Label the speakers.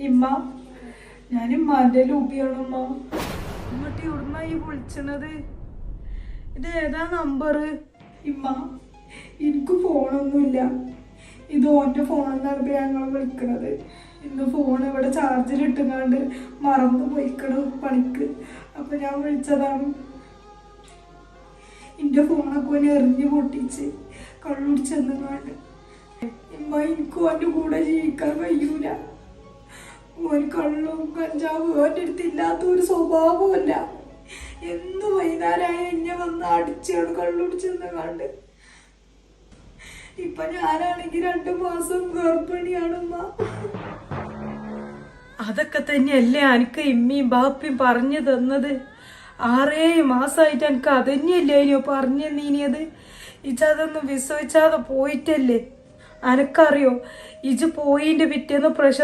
Speaker 1: ഇമ്മ ഞാൻ ഇമ്മാന്റെ ലൂപ്പിയാണ് ഉമ്മ. ഇങ്ങോട്ട് എവിടുന്നാ ഈ വിളിച്ചണത്? ഇത് ഏതാ നമ്പർ? ഇമ്മ എനിക്ക് ഫോണൊന്നുമില്ല. ഇത് ഓൻ്റെ ഫോണെന്നാണ് ഞങ്ങൾ വിളിക്കണത്. ഇന്ന് ഫോൺ ഇവിടെ ചാർജിൽ ഇട്ടുങ്ങാണ്ട് മറന്നു പോയിക്കണ് പണിക്ക്. അപ്പൊ ഞാൻ വിളിച്ചതാണ്. എൻ്റെ ഫോണൊക്കെ ഓന് എറിഞ്ഞു പൊട്ടിച്ച് കള്ളുടിച്ചെന്നുങ്ങാണ്ട്. ഇമ്മ എനിക്ക് ഓൻ്റെ കൂടെ ജീവിക്കാൻ കഴിയൂല. ഓൻ കള്ളും കഞ്ചാവും ഓൻ്റെ അടുത്തില്ലാത്ത ഒരു സ്വഭാവമല്ല. എന്ന് വൈകുന്നേരമായ എന്നെ വന്ന് അടിച്ചാണ് കള്ളുടിച്ചെന്നുങ്ങാണ്ട്. ഇപ്പൊ ഞാനാണെങ്കിൽ 2 മാസം ഗർഭിണിയാണമ്മ. അതൊക്കെ തന്നെയല്ലേ എനിക്ക് ഇമ്മയും ബാപ്പയും പറഞ്ഞു തന്നത്. 6 മാസമായിട്ട് എനിക്ക് അതന്നെയല്ലേ ഇനിയോ പറഞ്ഞു നീനിയത്. ഇജതൊന്നും വിശ്വസിച്ചാതെ പോയിട്ടല്ലേ. അനക്കറിയോ ഇജ് പോയിന്റെ പിറ്റേന്ന് പ്രഷർ